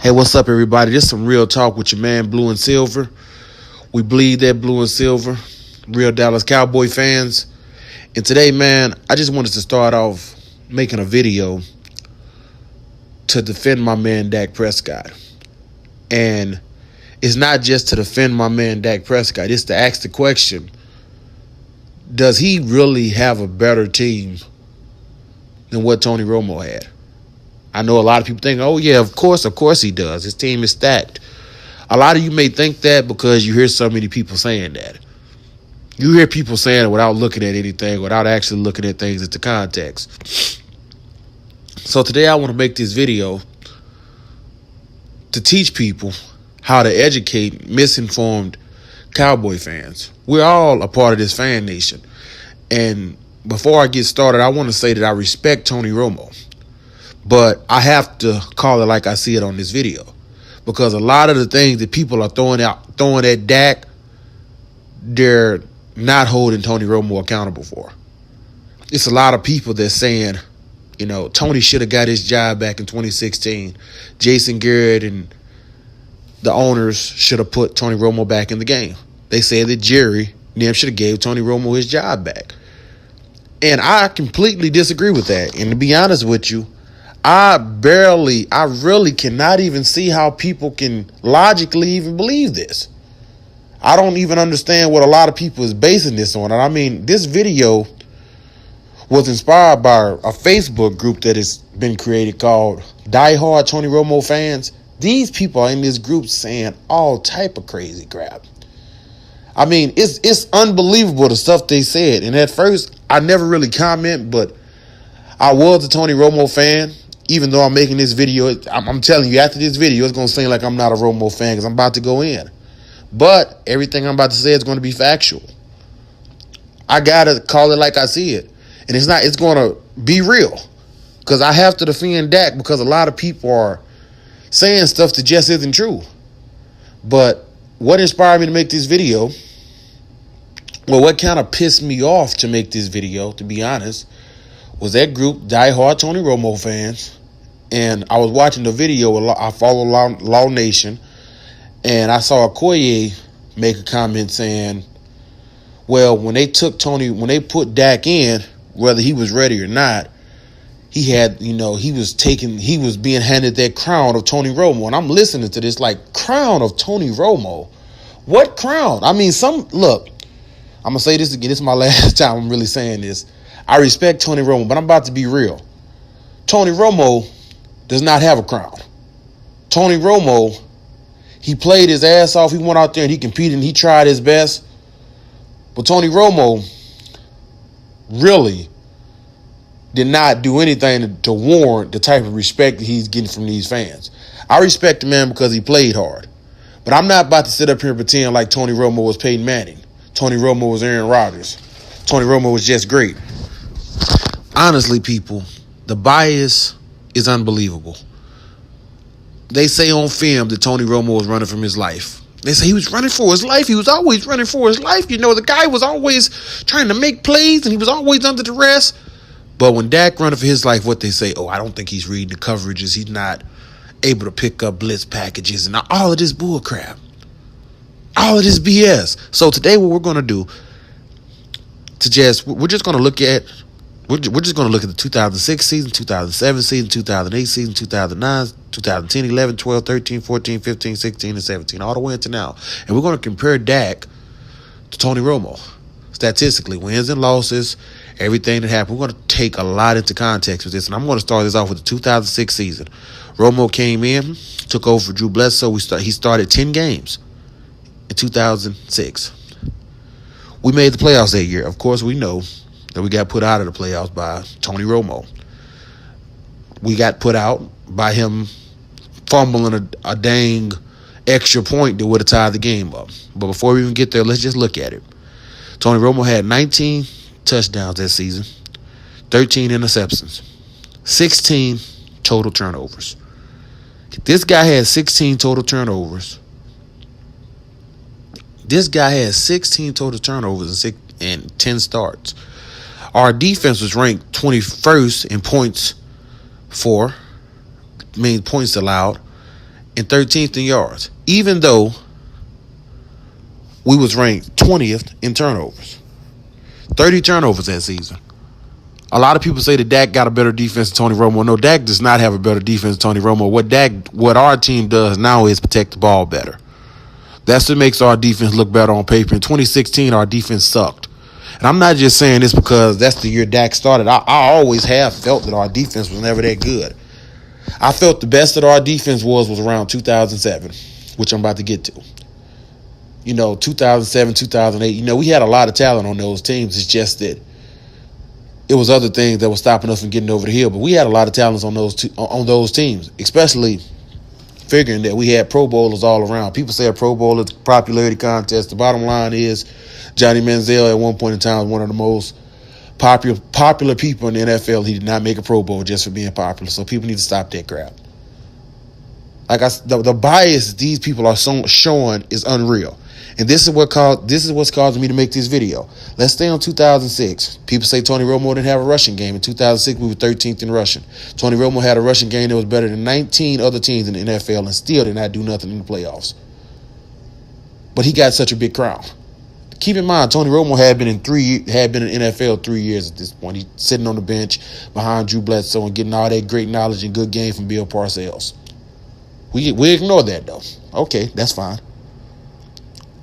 Hey, what's up, everybody? This is some real talk with your man, Blue and Silver. We bleed that blue and silver. Real Dallas Cowboy fans. And today, man, I just wanted to start off making a video to defend my man, Dak Prescott. And it's not just to defend my man, Dak Prescott. It's to ask the question, does he really have a better team than what Tony Romo had? I know a lot of people think, oh, yeah, of course he does. His team is stacked. A lot of you may think that because you hear so many people saying that. You hear people saying it without looking at anything, without actually looking at things into context. So today I want to make this video to teach people how to educate misinformed Cowboy fans. We're all a part of this fan nation. And before I get started, I want to say that I respect Tony Romo. But I have to call it like I see it on this video. Because a lot of the things that people are throwing at Dak, they're not holding Tony Romo accountable for. It's a lot of people that's saying, you know, Tony should have got his job back in 2016. Jason Garrett and the owners should have put Tony Romo back in the game. They said that Jerry should have gave Tony Romo his job back. And I completely disagree with that. And to be honest with you, I really cannot even see how people can logically even believe this. I don't even understand what a lot of people is basing this on. And I mean, this video was inspired by a Facebook group that has been created called Die Hard Tony Romo Fans. These people are in this group saying all type of crazy crap. I mean, it's unbelievable the stuff they said. And at first, I never really comment, but I was a Tony Romo fan. Even though I'm making this video, I'm telling you, after this video, it's going to seem like I'm not a Romo fan because I'm about to go in. But everything I'm about to say is going to be factual. I got to call it like I see it. And it's going to be real. Because I have to defend Dak because a lot of people are saying stuff that just isn't true. But what inspired me to make this video, well, what kind of pissed me off to make this video, to be honest, was that group, Die Hard Tony Romo Fans. And I was watching the video. I follow Law Nation. And I saw Okoye make a comment saying, well, when they put Dak in, whether he was ready or not, he was being handed that crown of Tony Romo. And I'm listening to this like, crown of Tony Romo? What crown? I mean, look, I'm going to say this again. This is my last time I'm really saying this. I respect Tony Romo, but I'm about to be real. Tony Romo does not have a crown. Tony Romo, he played his ass off. He went out there and he competed and he tried his best. But Tony Romo really did not do anything to warrant the type of respect that he's getting from these fans. I respect the man because he played hard. But I'm not about to sit up here and pretend like Tony Romo was Peyton Manning. Tony Romo was Aaron Rodgers. Tony Romo was just great. Honestly, people, the bias is unbelievable. They say on film that Tony Romo was running from his life. They say he was running for his life. He was always running for his life. You know, the guy was always trying to make plays and he was always under duress. But when Dak running for his life, what they say, oh, I don't think he's reading the coverages. He's not able to pick up blitz packages and all of this bull crap. All of this BS. So today what we're going to do, we're just going to look at the 2006 season, 2007 season, 2008 season, 2009, 2010, 11, 12, 13, 14, 15, 16, and 17, all the way into now. And we're going to compare Dak to Tony Romo. Statistically, wins and losses, everything that happened. We're going to take a lot into context with this. And I'm going to start this off with the 2006 season. Romo came in, took over for Drew Bledsoe. He started 10 games in 2006. We made the playoffs that year. Of course, we know that we got put out of the playoffs by Tony Romo. We got put out by him fumbling a dang extra point that would have tied the game up. But before we even get there, let's just look at it. Tony Romo had 19 touchdowns that season, 13 interceptions, 16 total turnovers. This guy had 16 total turnovers. This guy had 16 total turnovers and 10 starts. Our defense was ranked 21st in points allowed, and 13th in yards, even though we was ranked 20th in turnovers. 30 turnovers that season. A lot of people say that Dak got a better defense than Tony Romo. No, Dak does not have a better defense than Tony Romo. What our team does now is protect the ball better. That's what makes our defense look better on paper. In 2016, our defense sucked. And I'm not just saying this because that's the year Dak started. I always have felt that our defense was never that good. I felt the best that our defense was around 2007, which I'm about to get to. 2007, 2008, we had a lot of talent on those teams. It's just that it was other things that were stopping us from getting over the hill. But we had a lot of talents on those teams, especially figuring that we had Pro Bowlers all around. People say a Pro Bowler popularity contest. The bottom line is Johnny Manziel at one point in time was one of the most popular people in the NFL. He did not make a Pro Bowl just for being popular. So people need to stop that crap. The bias these people are showing is unreal. And this is what's causing me to make this video. Let's stay on 2006. People say Tony Romo didn't have a rushing game. In 2006, we were 13th in rushing. Tony Romo had a rushing game that was better than 19 other teams in the NFL and still did not do nothing in the playoffs. But he got such a big crown. Keep in mind, Tony Romo had been in NFL 3 years at this point. He's sitting on the bench behind Drew Bledsoe and getting all that great knowledge and good game from Bill Parcells. We ignore that, though. Okay, that's fine.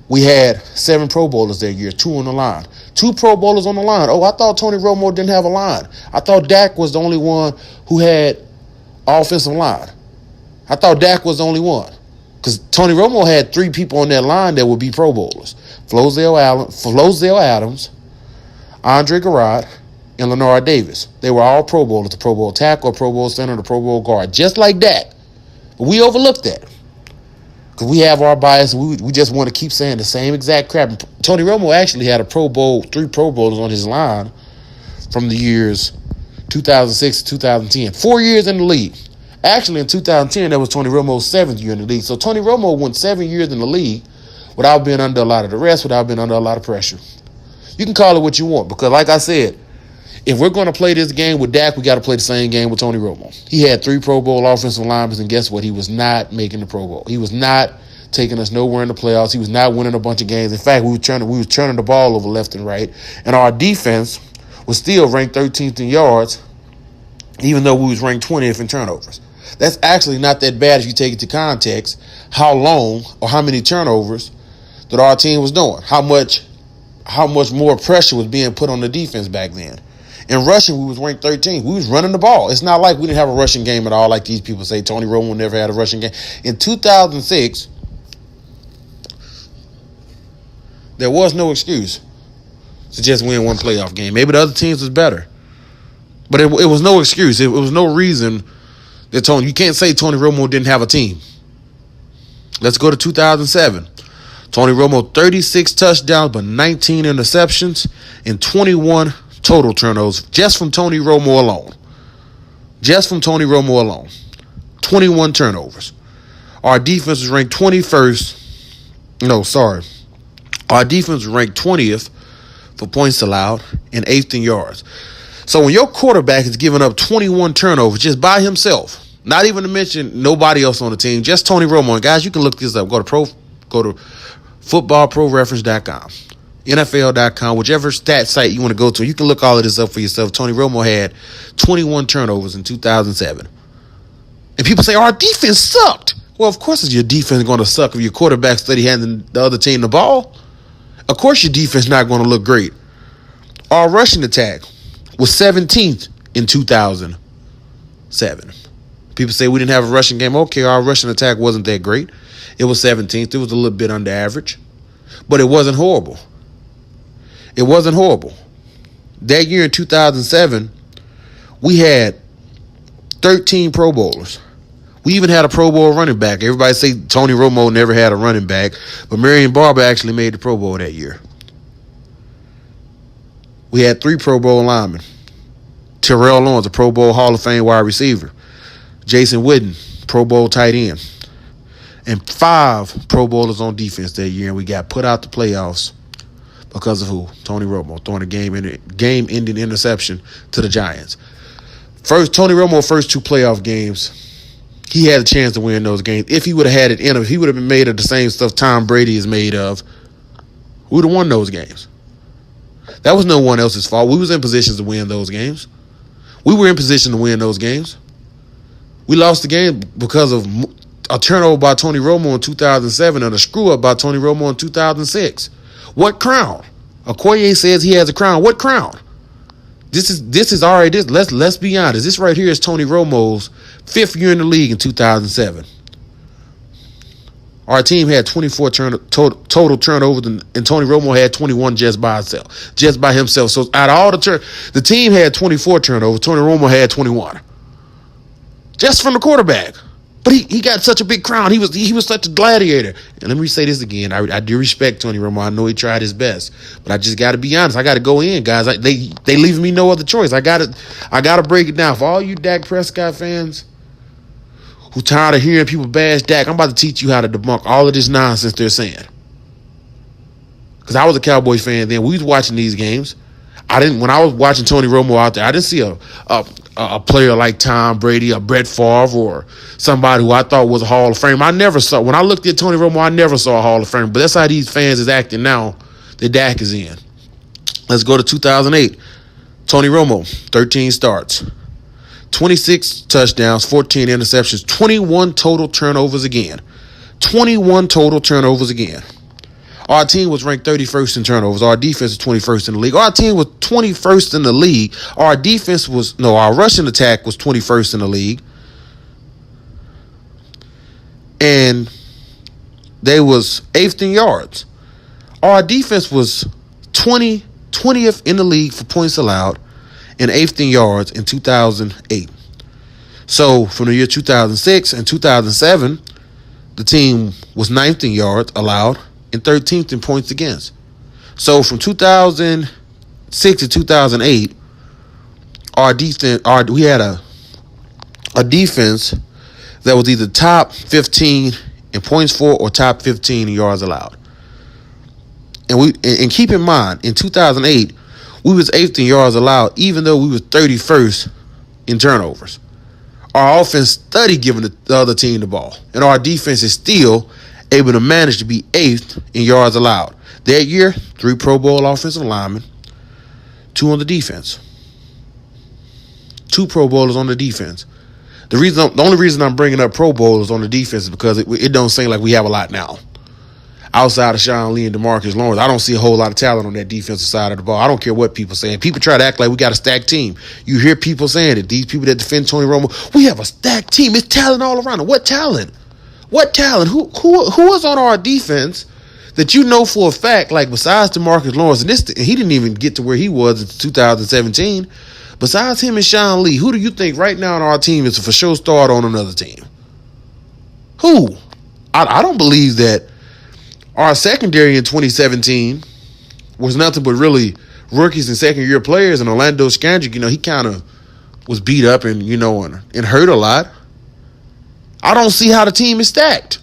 We had 7 Pro Bowlers that year, 2 on the line. 2 Pro Bowlers on the line. Oh, I thought Tony Romo didn't have a line. I thought Dak was the only one who had offensive line. I thought Dak was the only one. Because Tony Romo had 3 people on that line that would be Pro Bowlers. Flozell Adams, Andre Garrett, and Lenore Davis. They were all Pro Bowlers, the Pro Bowl tackle, Pro Bowl center, the Pro Bowl guard. Just like Dak. But we overlooked that. Because we have our bias. We just want to keep saying the same exact crap. And Tony Romo actually had 3 Pro Bowlers on his line from the years 2006 to 2010. 4 years in the league. Actually, in 2010, that was Tony Romo's 7th year in the league. So Tony Romo went 7 years in the league without being under a lot of duress, without being under a lot of pressure. You can call it what you want. Because like I said, if we're going to play this game with Dak, we got to play the same game with Tony Romo. He had 3 Pro Bowl offensive linemen, and guess what? He was not making the Pro Bowl. He was not taking us nowhere in the playoffs. He was not winning a bunch of games. In fact, we were turning the ball over left and right, and our defense was still ranked 13th in yards, even though we was ranked 20th in turnovers. That's actually not that bad if you take it to context, how long or how many turnovers that our team was doing, how much more pressure was being put on the defense back then. In rushing, we was ranked 13th. We was running the ball. It's not like we didn't have a rushing game at all, like these people say. Tony Romo never had a rushing game. In 2006, there was no excuse to just win one playoff game. Maybe the other teams was better. But it was no excuse. It was no reason that you can't say Tony Romo didn't have a team. Let's go to 2007. Tony Romo, 36 touchdowns, but 19 interceptions and 21 total turnovers just from Tony Romo alone. 21 turnovers. Our defense was ranked 21st. Our defense was ranked 20th for points allowed and 8th in yards. So when your quarterback is giving up 21 turnovers just by himself, not even to mention nobody else on the team, just Tony Romo. And guys, you can look this up. Go to footballproreference.com. NFL.com, whichever stat site you want to go to, you can look all of this up for yourself. Tony Romo had 21 turnovers in 2007. And people say, our defense sucked. Well, of course your defense going to suck if your quarterback steady handing the other team the ball. Of course your defense not going to look great. Our rushing attack was 17th in 2007. People say we didn't have a rushing game. Okay, our rushing attack wasn't that great. It was 17th. It was a little bit under average. But it wasn't horrible. That year in 2007, we had 13 Pro Bowlers. We even had a Pro Bowl running back. Everybody say Tony Romo never had a running back, but Marion Barber actually made the Pro Bowl that year. We had 3 Pro Bowl linemen. Terrell Owens, a Pro Bowl Hall of Fame wide receiver. Jason Witten, Pro Bowl tight end. And 5 Pro Bowlers on defense that year, and we got put out the playoffs because of who? Tony Romo throwing a game-ending interception to the Giants. Tony Romo's first 2 playoff games, he had a chance to win those games. If he would have had it in him, if he would have been made of the same stuff Tom Brady is made of, we would have won those games. That was no one else's fault. We was in positions to win those games. We were in position to win those games. We lost the game because of a turnover by Tony Romo in 2007 and a screw-up by Tony Romo in 2006. What crown? Okoye says he has a crown. What crown? This is already this. Let's be honest. This right here is Tony Romo's 5th year in the league in 2007. Our team had 24 total turnovers, and Tony Romo had 21 just by himself. So out of all the team had 24 turnovers. Tony Romo had 21, just from the quarterback. But he got such a big crown. He was such a gladiator. And let me say this again. I do respect Tony Romo. I know he tried his best, but I just got to be honest. I got to go in, guys. They leaving me no other choice. I got to break it down for all you Dak Prescott fans who tired of hearing people bash Dak. I'm about to teach you how to debunk all of this nonsense they're saying. Because I was a Cowboys fan then. We was watching these games. When I was watching Tony Romo out there, I didn't see a player like Tom Brady or Brett Favre or somebody who I thought was a Hall of Fame. When I looked at Tony Romo, I never saw a Hall of Fame. But that's how these fans is acting now that Dak is in. Let's go to 2008. Tony Romo, 13 starts, 26 touchdowns, 14 interceptions, 21 total turnovers again. 21 total turnovers again. Our team was ranked 31st in turnovers. Our defense is 21st in the league. Our team was 21st in the league. Our rushing attack was 21st in the league. And they was 8th in yards. Our defense was 20th in the league for points allowed and 8th in yards in 2008. So from the year 2006 and 2007, the team was 9th in yards allowed and 13th in points against. So from 2006 to 2008, we had a defense that was either top 15 in points for or top 15 in yards allowed. And keep in mind, in 2008, we was 8th in yards allowed, even though we was 31st in turnovers. Our offense studied giving the other team the ball, and our defense is still able to manage to be 8th in yards allowed. That year, 3 Pro Bowl offensive linemen, 2 on the defense. 2 Pro Bowlers on the defense. The only reason I'm bringing up Pro Bowlers on the defense is because it don't seem like we have a lot now. Outside of Sean Lee and DeMarcus Lawrence, I don't see a whole lot of talent on that defensive side of the ball. I don't care what people say. People try to act like we got a stacked team. You hear people saying it. These people that defend Tony Romo, we have a stacked team. It's talent all around. What talent? What talent? Who is on our defense that you know for a fact, like besides DeMarcus Lawrence, and he didn't even get to where he was in 2017. Besides him and Sean Lee, who do you think right now on our team is a for sure start on another team? Who? I don't believe that our secondary in 2017 was nothing but really rookies and second-year players. And Orlando Scandrick, he kind of was beat up and hurt a lot. I don't see how the team is stacked.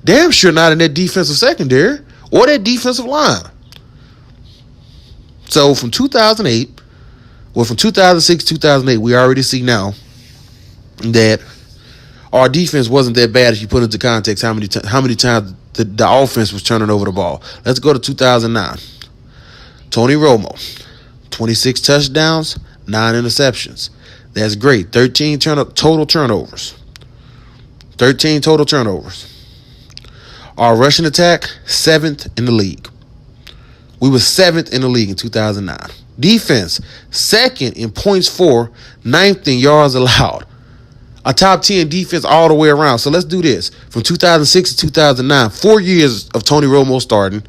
Damn sure not in that defensive secondary or that defensive line. So from 2006, 2008, we already see now that our defense wasn't that bad if you put into context how many times the offense was turning over the ball. Let's go to 2009. Tony Romo, 26 touchdowns, 9 interceptions. That's great. 13 total turnovers. 13 total turnovers. Our rushing attack, 7th in the league. We were 7th in the league in 2009. Defense, 2nd in points for, 9th in yards allowed. A top 10 defense all the way around. So let's do this. From 2006 to 2009, 4 years of Tony Romo starting,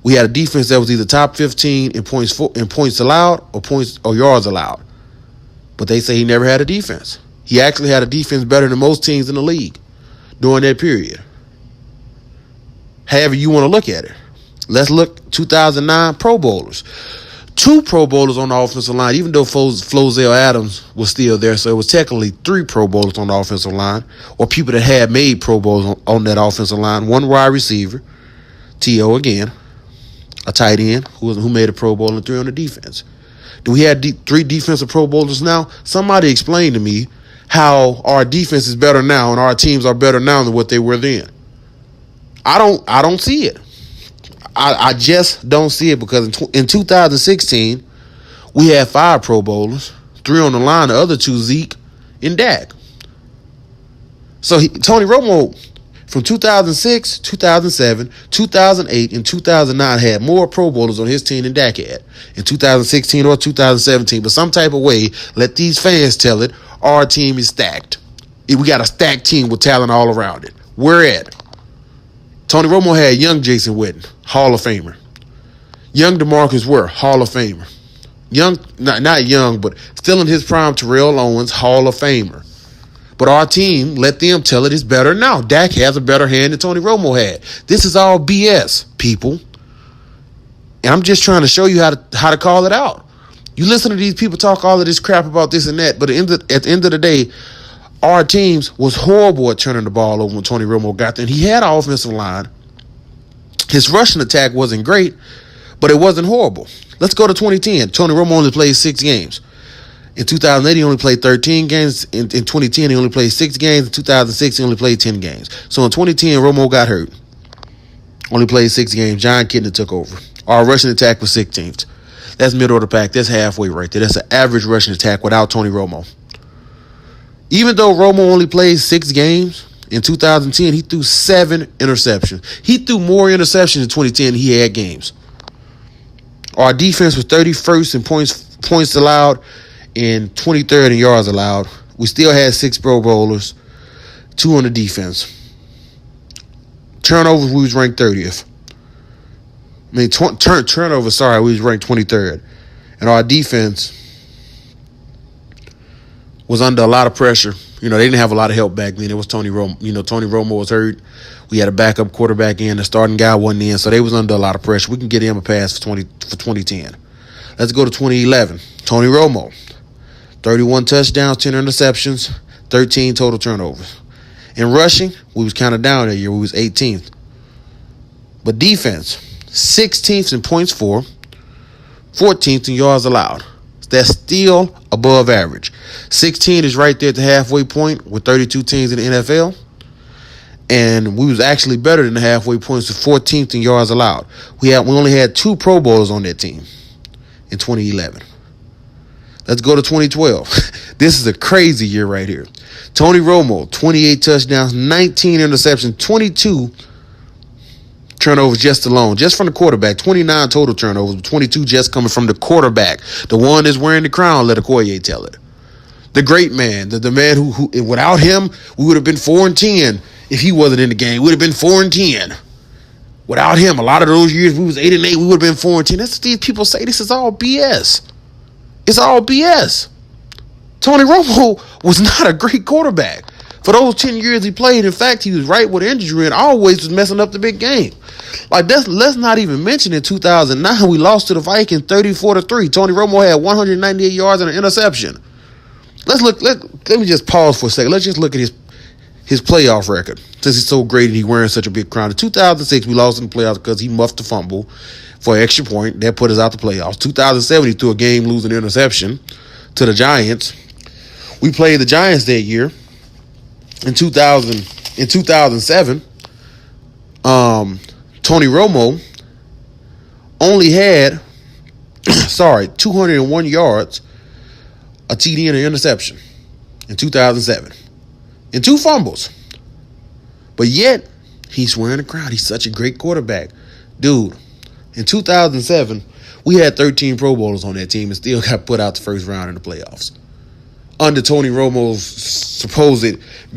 we had a defense that was either top 15 in points allowed or yards allowed. But they say he never had a defense. He actually had a defense better than most teams in the league during that period. However you want to look at it. Let's look 2009 Pro Bowlers. 2 Pro Bowlers on the offensive line, even though Flozell Adams was still there. So it was technically 3 Pro Bowlers on the offensive line, or people that had made Pro Bowls on that offensive line. 1 wide receiver, T.O. again, a tight end who made a Pro Bowl, and 3 on the defense. Do we have 3 defensive Pro Bowlers now? Somebody explain to me how our defense is better now and our teams are better now than what they were then. I don't see it. I just don't see it because in 2016, we had 5 Pro Bowlers, 3 on the line, the other 2 Zeke and Dak. So Tony Romo from 2006, 2007, 2008, and 2009 had more Pro Bowlers on his team than Dak had in 2016 or 2017. But some type of way, let these fans tell it, our team is stacked. We got a stacked team with talent all around it. We're at. Tony Romo had young Jason Witten, Hall of Famer. Young DeMarcus Ware, Hall of Famer. Young, not young, but still in his prime, Terrell Owens, Hall of Famer. But our team, let them tell it, is better now. Dak has a better hand than Tony Romo had. This is all BS, people. And I'm just trying to show you how to call it out. You listen to these people talk all of this crap about this and that, but at the end of the day, our teams was horrible at turning the ball over when Tony Romo got there. And he had an offensive line. His rushing attack wasn't great, but it wasn't horrible. Let's go to 2010. Tony Romo only played 6 games. In 2008, he only played 13 games. In 2010, he only played 6 games. In 2006, he only played 10 games. So in 2010, Romo got hurt. Only played 6 games. John Kitna took over. Our rushing attack was 16th. That's middle of the pack. That's halfway right there. That's an average rushing attack without Tony Romo. Even though Romo only played 6 games, in 2010, he threw 7 interceptions. He threw more interceptions in 2010 than he had games. Our defense was 31st in points allowed and 23rd in yards allowed. We still had 6 Pro Bowlers, 2 on the defense. Turnovers, we was ranked 30th. Turnovers, we was ranked 23rd. And our defense was under a lot of pressure. They didn't have a lot of help back then. It was Tony Romo. Tony Romo was hurt. We had a backup quarterback in. The starting guy wasn't in, so they was under a lot of pressure. We can get him a pass for 2010. Let's go to 2011. Tony Romo, 31 touchdowns, 10 interceptions, 13 total turnovers. In rushing, we was kind of down that year. We was 18th. But defense, 16th in points for, 14th in yards allowed. That's still above average. 16 is right there at the halfway point with 32 teams in the NFL. And we was actually better than the halfway point, so 14th in yards allowed. We only had 2 Pro Bowlers on that team in 2011. Let's go to 2012. This is a crazy year right here. Tony Romo, 28 touchdowns, 19 interceptions, 22 turnovers just from the quarterback. 29 total turnovers, 22 just coming from the quarterback. The one that's wearing the crown, let Okoye tell it. The great man, the man who without him, we would have been 4-10 if he wasn't in the game. We would have been 4-10. Without him, a lot of those years we was 8-8, we would have been 4-10. That's what these people say. This is all BS. It's all BS. Tony Romo was not a great quarterback. For those 10 years he played, in fact, he was right with injury and always was messing up the big game. Let's not even mention in 2009, we lost to the Vikings 34-3. Tony Romo had 198 yards and an interception. Let me just pause for a second. Let's just look at his playoff record, since he's so great and he's wearing such a big crown. In 2006, we lost in the playoffs because he muffed a fumble for an extra point. That put us out the playoffs. 2007, he threw a game-losing interception to the Giants. We played the Giants that year. In 2007, Tony Romo only had 201 yards, a TD and an interception in 2007, and 2 fumbles. But yet, he's wearing a crown. He's such a great quarterback. Dude, in 2007, we had 13 Pro Bowlers on that team and still got put out the first round in the playoffs. Under Tony Romo's supposed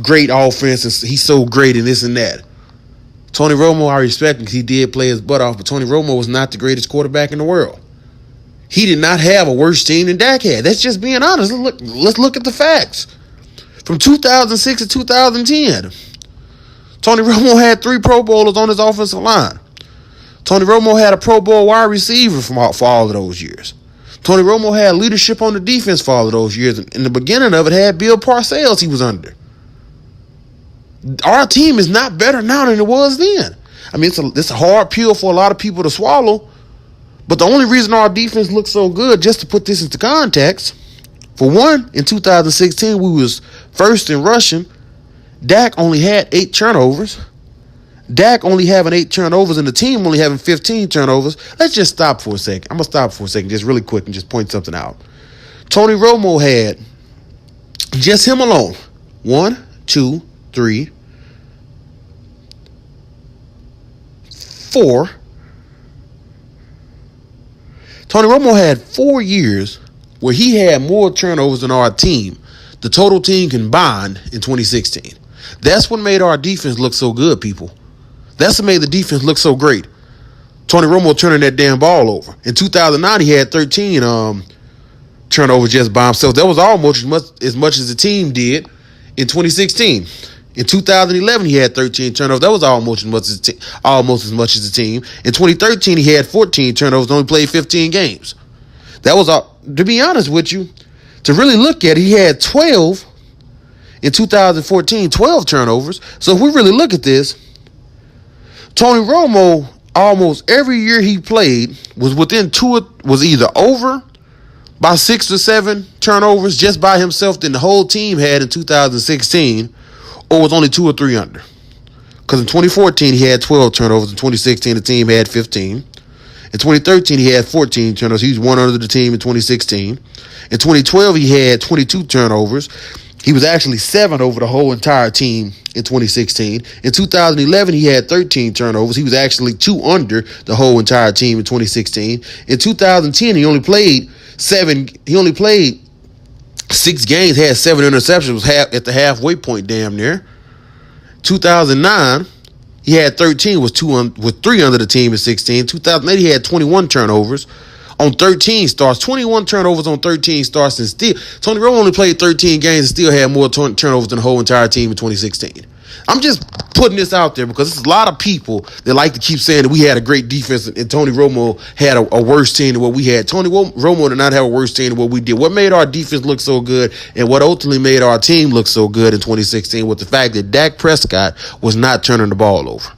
great offense, and he's so great and this and that. Tony Romo, I respect him because he did play his butt off, but Tony Romo was not the greatest quarterback in the world. He did not have a worse team than Dak had. That's just being honest. Let's look at the facts. From 2006 to 2010, Tony Romo had 3 Pro Bowlers on his offensive line. Tony Romo had a Pro Bowl wide receiver for all of those years. Tony Romo had leadership on the defense for all of those years. In the beginning of it, had Bill Parcells he was under. Our team is not better now than it was then. I mean, it's a hard pill for a lot of people to swallow. But the only reason our defense looks so good, just to put this into context, For one, in 2016, we was first in rushing. Dak only had 8 turnovers. Dak only having 8 turnovers and the team only having 15 turnovers. Let's just stop for a second. I'm going to stop for a second just really quick and just point something out. Tony Romo had, just him alone, 1, 2, 3, 4. Tony Romo had 4 years where he had more turnovers than our team, the total team combined, in 2016. That's what made our defense look so good, people. That's what made the defense look so great. Tony Romo turning that damn ball over. In 2009, he had 13 turnovers just by himself. That was almost as much as the team did in 2016. In 2011, he had 13 turnovers. That was almost as much as the team. In 2013, he had 14 turnovers, only played 15 games. That was, to be honest with you, to really look at it, he had 12 in 2014, 12 turnovers. So if we really look at this, Tony Romo, almost every year he played, was was either over by 6 or 7 turnovers just by himself than the whole team had in 2016, or was only 2 or 3 under. Because in 2014, he had 12 turnovers. In 2016, the team had 15. In 2013, he had 14 turnovers. He was 1 under the team in 2016. In 2012, he had 22 turnovers. He was actually 7 over the whole entire team in 2016. In 2011, he had 13 turnovers. He was actually 2 under the whole entire team in 2016. In 2010, he only played 6 games, had 7 interceptions, was at the halfway point damn near. 2009, he had 13, was 3 under the team in 16. 2008, he had 21 turnovers on 13 starts. 21 turnovers on 13 starts, and still Tony Romo only played 13 games and still had more turnovers than the whole entire team in 2016. I'm just putting this out there because there's a lot of people that like to keep saying that we had a great defense and Tony Romo had a worse team than what we had. Tony Romo did not have a worse team than what we did. What made our defense look so good and what ultimately made our team look so good in 2016 was the fact that Dak Prescott was not turning the ball over.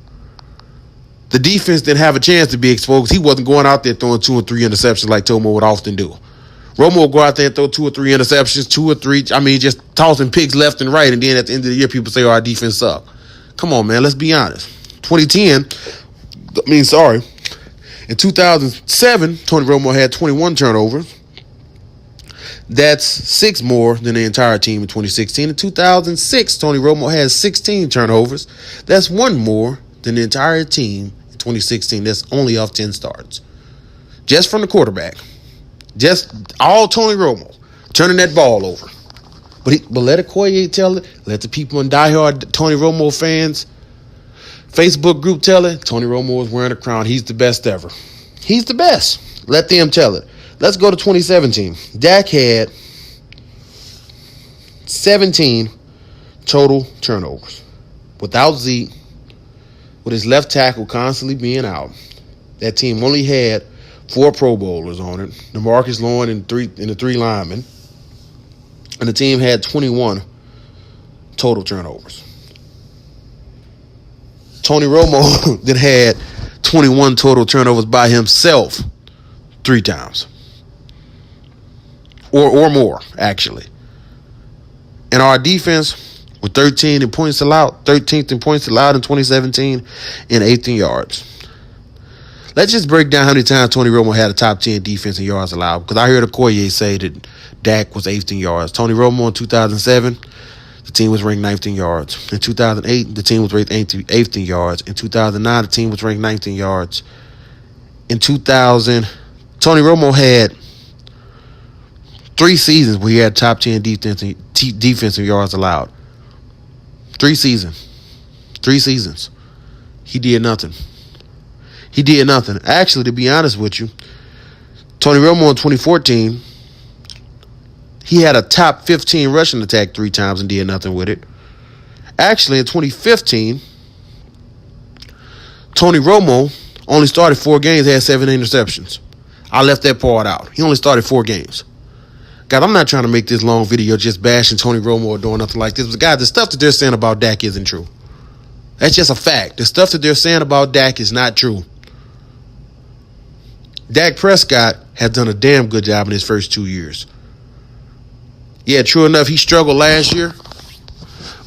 The defense didn't have a chance to be exposed. He wasn't going out there throwing 2 or 3 interceptions like Tomo would often do. Romo would go out there and throw 2 or 3 interceptions, 2 or 3, just tossing picks left and right, and then at the end of the year, people say, our defense sucked. Come on, man, let's be honest. In 2007, Tony Romo had 21 turnovers. That's 6 more than the entire team in 2016. In 2006, Tony Romo had 16 turnovers. That's 1 more than the entire team in 2016. That's only off 10 starts. Just from the quarterback. Just all Tony Romo turning that ball over. But let Okoye tell it. Let the people in diehard Tony Romo fans Facebook group tell it. Tony Romo is wearing a crown. He's the best ever. He's the best. Let them tell it. Let's go to 2017. Dak had 17 total turnovers. Without Zeke, with his left tackle constantly being out, that team only had 4 Pro Bowlers on it. DeMarcus Lawrence and the 3 linemen. And the team had 21 total turnovers. Tony Romo then had 21 total turnovers by himself 3 times. Or more, actually. And our defense with 13th in points allowed in 2017 and 8th in yards. Let's just break down how many times Tony Romo had a top 10 defense in yards allowed. Because I heard Okoye say that Dak was 8th in yards. Tony Romo in 2007, the team was ranked 9th in yards. In 2008, the team was ranked 8th in yards. In 2009, the team was ranked 9th in yards. In 2000, Tony Romo had 3 seasons where he had top 10 defensive yards allowed. 3 seasons. He did nothing. Actually, to be honest with you, Tony Romo in 2014, he had a top 15 rushing attack 3 times and did nothing with it. Actually, in 2015, Tony Romo only started 4 games, had 7 interceptions. I left that part out. He only started 4 games. God, I'm not trying to make this long video just bashing Tony Romo or doing nothing like this. But, guys, the stuff that they're saying about Dak isn't true. That's just a fact. The stuff that they're saying about Dak is not true. Dak Prescott has done a damn good job in his first 2 years. Yeah, true enough, he struggled last year,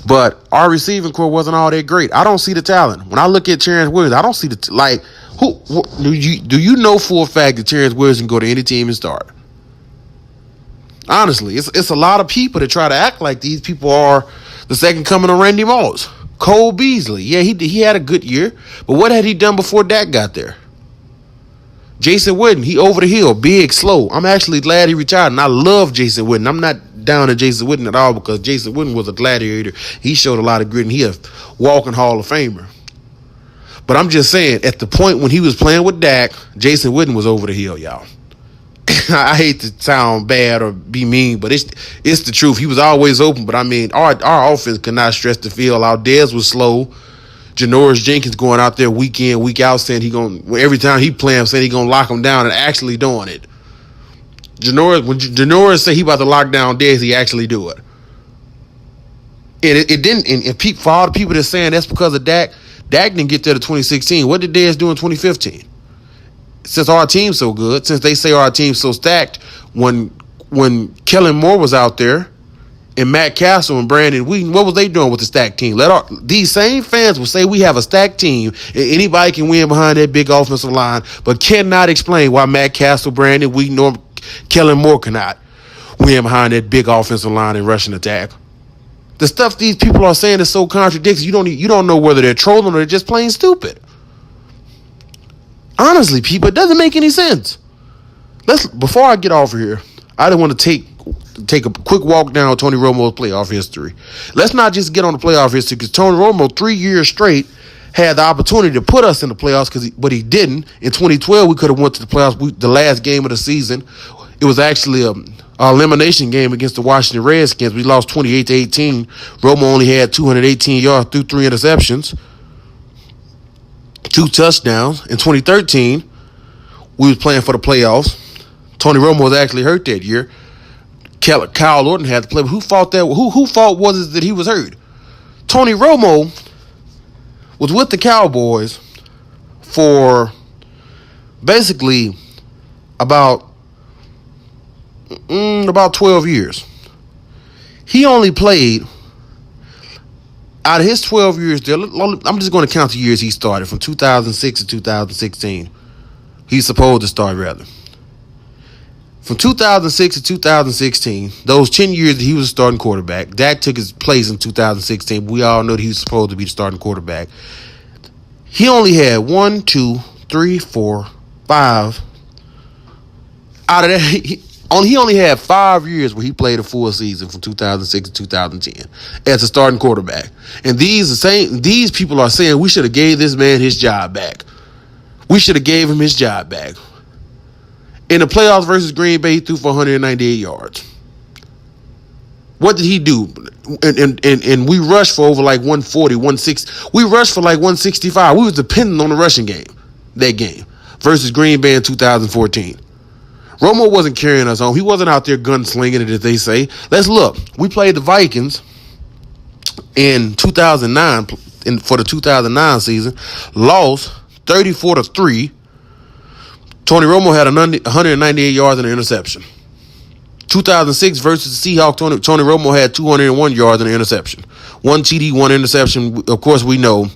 but our receiving core wasn't all that great. I don't see the talent. When I look at Terrence Williams, I don't see who do you know for a fact that Terrence Williams can go to any team and start? Honestly, it's a lot of people that try to act like these people are the second coming of Randy Moss. Cole Beasley, yeah, he had a good year, but what had he done before Dak got there? Jason Witten, he over the hill, big, slow. I'm actually glad he retired, and I love Jason Witten. I'm not down to Jason Witten at all because Jason Witten was a gladiator. He showed a lot of grit, and he a walking Hall of Famer. But I'm just saying, at the point when he was playing with Dak, Jason Witten was over the hill, y'all. I hate to sound bad or be mean, but it's the truth. He was always open, but I mean, our offense could not stretch the field out. Dez was slow. Janoris Jenkins going out there week in, week out, saying every time he playing, saying he gonna lock him down and actually doing it. When Janoris say he about to lock down Dez, he actually do it. And it didn't. And for all the people that's saying that's because of Dak didn't get there to 2016. What did Dez do in 2015? Since our team's so good, since they say our team's so stacked, when Kellen Moore was out there, and Matt Castle and Brandon Wheaton, what was they doing with the stacked team? These same fans will say we have a stacked team and anybody can win behind that big offensive line, but cannot explain why Matt Castle, Brandon Wheaton, or Kellen Moore cannot win behind that big offensive line and rushing attack. The stuff these people are saying is so contradictory. You don't know whether they're trolling or they're just plain stupid. Honestly, people, it doesn't make any sense. Before I get off of here, I don't want to take a quick walk down Tony Romo's playoff history. Let's not just get on the playoff history because Tony Romo 3 years straight had the opportunity to put us in the playoffs, but he didn't. In 2012, we could have went to the playoffs. The last game of the season, it was actually an elimination game against the Washington Redskins. We lost 28-18. Romo only had 218 yards through 3 interceptions, 2 touchdowns. In 2013, we was playing for the playoffs. Tony Romo was actually hurt that year. Kyle Orton had to play. Who fault was it that he was hurt? Tony Romo was with the Cowboys for basically about 12 years. He only played, out of his 12 years there, I'm just going to count the years he started, from 2006 to 2016. He's supposed to start, rather. From 2006 to 2016, those 10 years that he was a starting quarterback, Dak took his place in 2016. We all know that he was supposed to be the starting quarterback. He only had 1, 2, 3, 4, 5. Out of that, he only had 5 years where he played a full season from 2006 to 2010 as a starting quarterback. And these people are saying we should have gave this man his job back. We should have gave him his job back. In the playoffs versus Green Bay, he threw for 198 yards. What did he do? And we rushed for over like 140, 160. We rushed for like 165. We was dependent on the rushing game, that game, versus Green Bay in 2014. Romo wasn't carrying us home. He wasn't out there gunslinging it, as they say. Let's look. We played the Vikings in 2009, for the 2009 season, lost 34-3. Tony Romo had 198 yards and an interception. 2006 versus the Seahawks, Tony Romo had 201 yards and an interception. 1 TD, 1 interception. Of course, we know.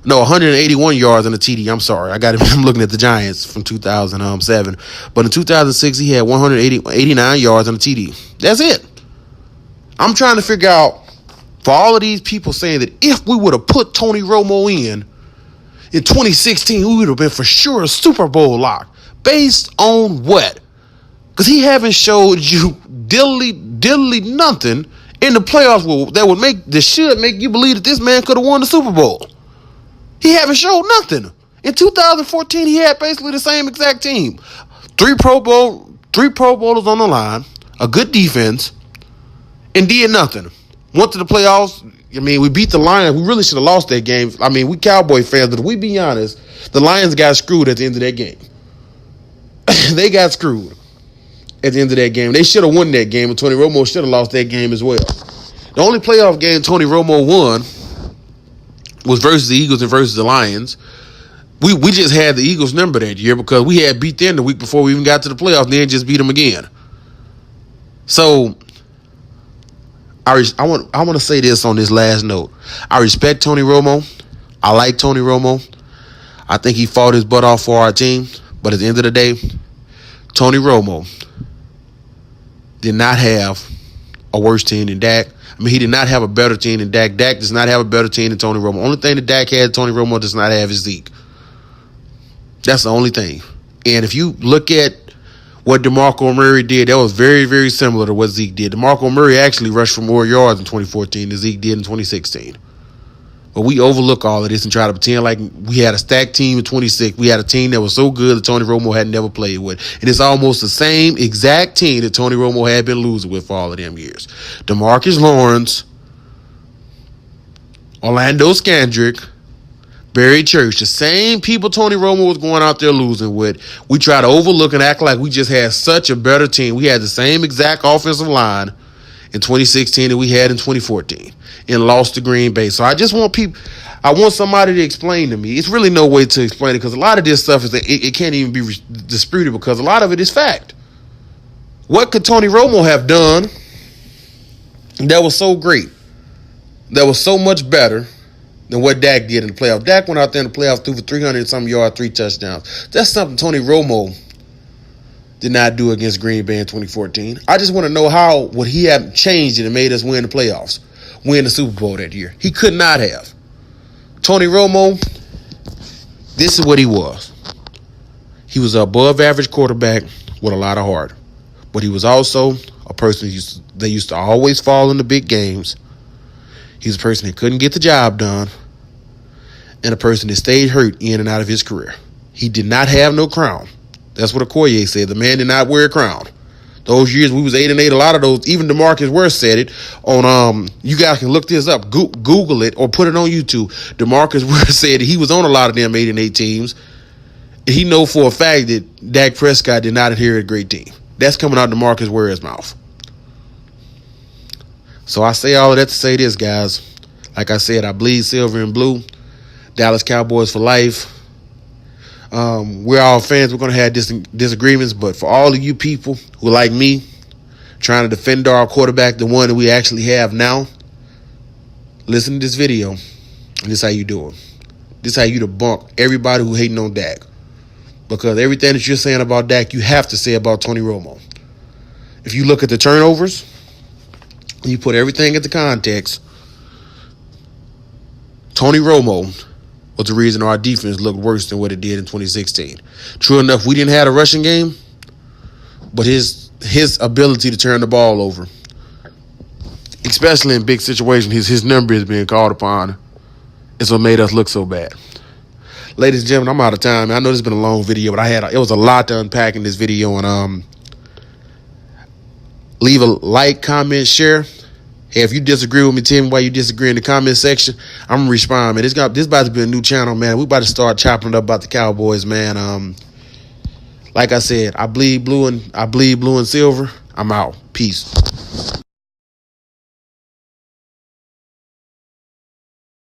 No, 181 yards and a TD. I'm sorry. I'm looking at the Giants from 2007. But in 2006, he had 189 yards and a TD. That's it. I'm trying to figure out, for all of these people saying that if we would have put Tony Romo in 2016, we would have been for sure a Super Bowl lock. Based on what? Because he haven't showed you diddly nothing in the playoffs that should make you believe that this man could have won the Super Bowl. He haven't showed nothing. In 2014, he had basically the same exact team. 3 Pro Bowlers on the line, a good defense, and did nothing. Went to the playoffs. I mean, we beat the Lions. We really should have lost that game. I mean, we Cowboy fans, but if we be honest, the Lions got screwed at the end of that game. They got screwed at the end of that game. They should have won that game, and Tony Romo should have lost that game as well. The only playoff game Tony Romo won was versus the Eagles and versus the Lions. We just had the Eagles number that year because we had beat them the week before we even got to the playoffs and then just beat them again. So I want to say this on this last note. I respect Tony Romo. I like Tony Romo. I think he fought his butt off for our team. But at the end of the day, Tony Romo did not have a worse team than Dak. I mean, he did not have a better team than Dak. Dak does not have a better team than Tony Romo. Only thing that Dak had, Tony Romo does not have is Zeke. That's the only thing. And if you look at what DeMarco Murray did, that was very, very similar to what Zeke did. DeMarco Murray actually rushed for more yards in 2014 than Zeke did in 2016. But we overlook all of this and try to pretend like we had a stacked team in 26. We had a team that was so good that Tony Romo had never played with. And it's almost the same exact team that Tony Romo had been losing with for all of them years. DeMarcus Lawrence, Orlando Scandrick, Barry Church, the same people Tony Romo was going out there losing with. We try to overlook and act like we just had such a better team. We had the same exact offensive line in 2016 that we had in 2014 and lost to Green Bay. So I just want I want somebody to explain to me. It's really no way to explain it because a lot of this stuff it can't even be disputed because a lot of it is fact. What could Tony Romo have done that was so great, that was so much better than what Dak did in the playoffs? Dak went out there in the playoffs, threw for 300-some yards, 3 touchdowns. That's something Tony Romo did not do against Green Bay in 2014. I just want to know how would he have changed it and made us win the playoffs, win the Super Bowl that year. He could not have. Tony Romo, this is what he was. He was an above-average quarterback with a lot of heart. But he was also a person that used to always fall in the big games. He was a person that couldn't get the job done and a person that stayed hurt in and out of his career. He did not have no crown. That's what Okoye said. The man did not wear a crown. Those years we was 8-8, a lot of those, even DeMarcus Ware said it on, you guys can look this up, Google it or put it on YouTube. DeMarcus Ware said he was on a lot of them 8-8 teams. He know for a fact that Dak Prescott did not inherit a great team. That's coming out of DeMarcus Ware's mouth. So I say all of that to say this, guys. Like I said, I bleed silver and blue. Dallas Cowboys for life. We're all fans. We're going to have disagreements, but for all of you people who like me, trying to defend our quarterback, the one that we actually have now, listen to this video, and this is how you do it. This is how you debunk everybody who hating on Dak. Because everything that you're saying about Dak, you have to say about Tony Romo. If you look at the turnovers, and you put everything into context, Tony Romo was the reason our defense looked worse than what it did in 2016. True enough, we didn't have a rushing game, but his ability to turn the ball over, especially in big situations, his number is being called upon, is what made us look so bad. Ladies and gentlemen, I'm out of time. I know this has been a long video, but it was a lot to unpack in this video. And leave a like, comment, share. Hey, if you disagree with me, tell me why you disagree in the comment section. I'm going to respond, man. This about to be a new channel, man. We about to start chopping it up about the Cowboys, man. Like I said, I bleed blue and silver. I'm out. Peace.